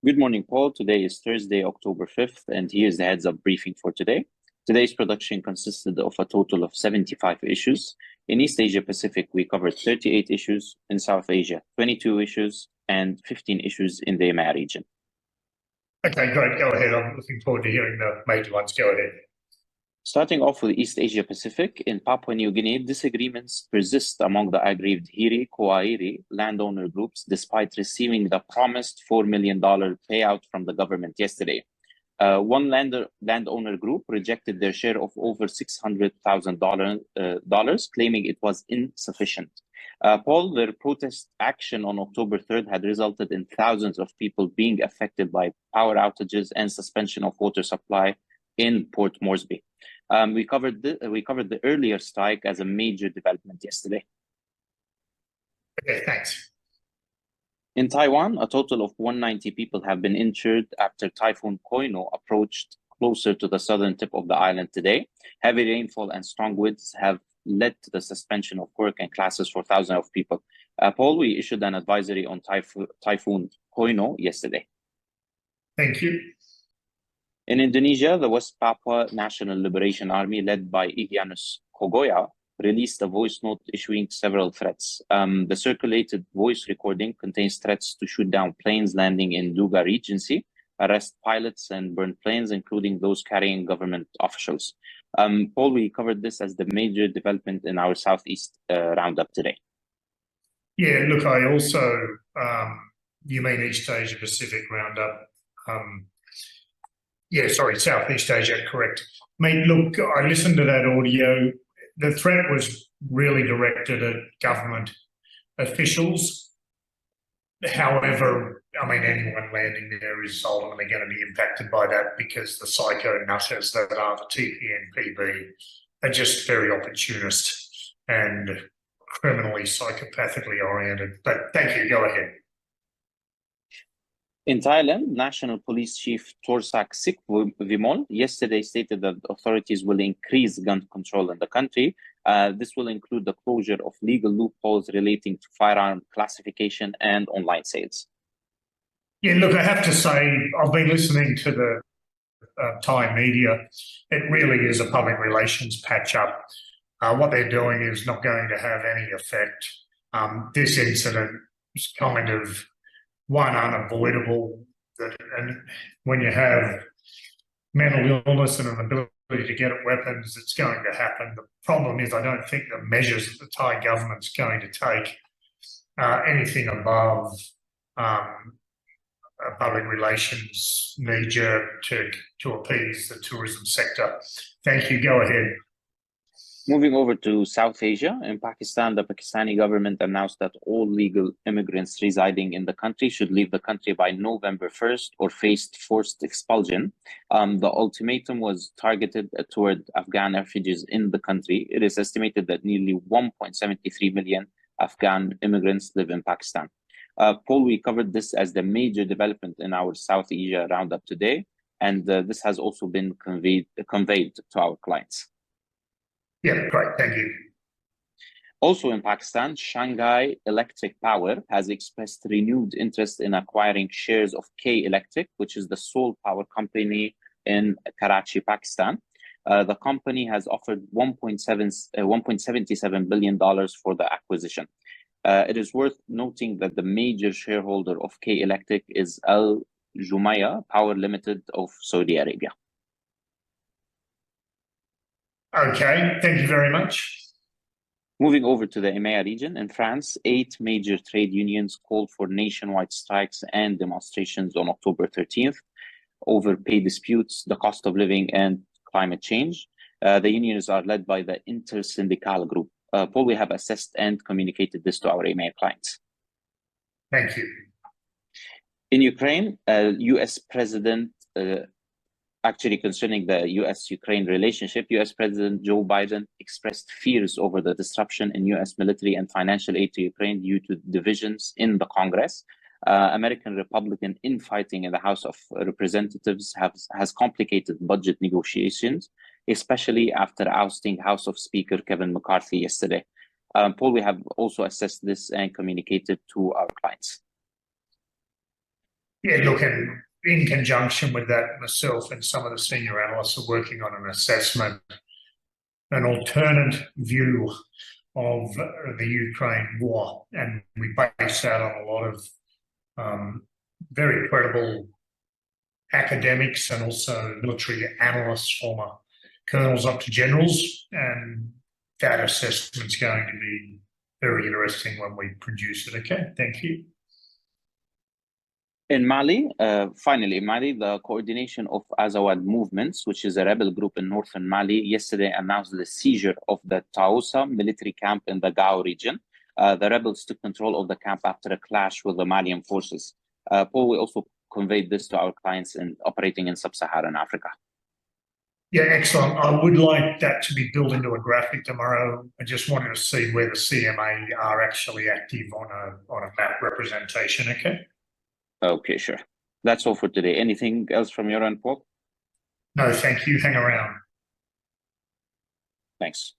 Good morning, Paul. Today is Thursday, October 5th, and here's the heads-up briefing for today. Today's production consisted of a total of 75 issues. In East Asia Pacific, we covered 38 issues. In South Asia, 22 issues, and 15 issues in the EMEA region. Okay, great. Go ahead. I'm looking forward to hearing the major ones. Go ahead. Starting off with East Asia Pacific, in Papua New Guinea, disagreements persist among the aggrieved Hiri landowner groups despite receiving the promised $4 million payout from the government yesterday. One landowner group rejected their share of over $600,000, claiming it was insufficient. Paul, their protest action on October 3rd had resulted in thousands of people being affected by power outages and suspension of water supply in Port Moresby. We covered the earlier strike as a major development yesterday. Okay, thanks. In Taiwan, a total of 190 people have been injured after Typhoon Koino approached closer to the southern tip of the island today. Heavy rainfall and strong winds have led to the suspension of work and classes for thousands of people. Paul, we issued an advisory on Typhoon Koino yesterday. Thank you. In Indonesia, the West Papua National Liberation Army, led by Igyanus Kogoya, released a voice note issuing several threats. The circulated voice recording contains threats to shoot down planes landing in Duga Regency, arrest pilots, and burn planes, including those carrying government officials. Paul, we covered this as the major development in our Southeast roundup today. Yeah, look, I also, you mean East Asia Pacific roundup. Southeast Asia, correct. Look, I listened to that audio. The threat was really directed at government officials. However, anyone landing there is ultimately going to be impacted by that because the psycho nutters that are the TPNPB are just very opportunist and criminally, psychopathically oriented. But thank you, go ahead. In Thailand, National Police Chief Torsak Sikvimol yesterday stated that authorities will increase gun control in the country. This will include the closure of legal loopholes relating to firearm classification and online sales. Yeah, look, I have to say, I've been listening to the Thai media. It really is a public relations patch-up. What they're doing is not going to have any effect. This incident is kind of one unavoidable, and when you have mental illness and an ability to get at weapons, it's going to happen. The problem is I don't think the measures that the Thai government's going to take anything above a public relations measure to appease the tourism sector. Thank you. Go ahead. Moving over to South Asia, in Pakistan, the Pakistani government announced that all legal immigrants residing in the country should leave the country by November 1st or face forced expulsion. The ultimatum was targeted toward Afghan refugees in the country. It is estimated that nearly 1.73 million Afghan immigrants live in Pakistan. Paul, we covered this as the major development in our South Asia roundup today, and this has also been conveyed to our clients. Yeah, great. Thank you. Also in Pakistan, Shanghai Electric Power has expressed renewed interest in acquiring shares of K Electric, which is the sole power company in Karachi, Pakistan. The company has offered $1.77 billion for the acquisition. It is worth noting that the major shareholder of K Electric is Al Jumaiyah Power Limited of Saudi Arabia. Okay, thank you very much. Moving over to the EMEA region, in France, 8 major trade unions called for nationwide strikes and demonstrations on October 13th over pay disputes, the cost of living, and climate change. The unions are led by the Intersyndical Group. Paul, we have assessed and communicated this to our EMEA clients. Thank you. In Ukraine, U.S. President concerning the U.S.-Ukraine relationship, U.S. President Joe Biden expressed fears over the disruption in U.S. military and financial aid to Ukraine due to divisions in the Congress. American Republican infighting in the House of Representatives has complicated budget negotiations, especially after ousting House of Speaker Kevin McCarthy yesterday. Paul, we have also assessed this and communicated to our clients. Yeah, look, and in conjunction with that, myself and some of the senior analysts are working on an assessment, an alternate view of the Ukraine war, and we base that on a lot of very credible academics and also military analysts, former colonels up to generals, and that assessment's going to be very interesting when we produce it. Okay, thank you. In Mali, finally, in Mali, the coordination of Azawad movements, which is a rebel group in northern Mali, yesterday announced the seizure of the Taoussa military camp in the Gao region. The rebels took control of the camp after a clash with the Malian forces. Paul, we also conveyed this to our clients operating in sub-Saharan Africa. Yeah, excellent. I would like that to be built into a graphic tomorrow. I just wanted to see where the CMA are actually active on a map representation. Okay. Okay, sure. That's all for today. Anything else from your end, Paul? No, thank you. Hang around. Thanks.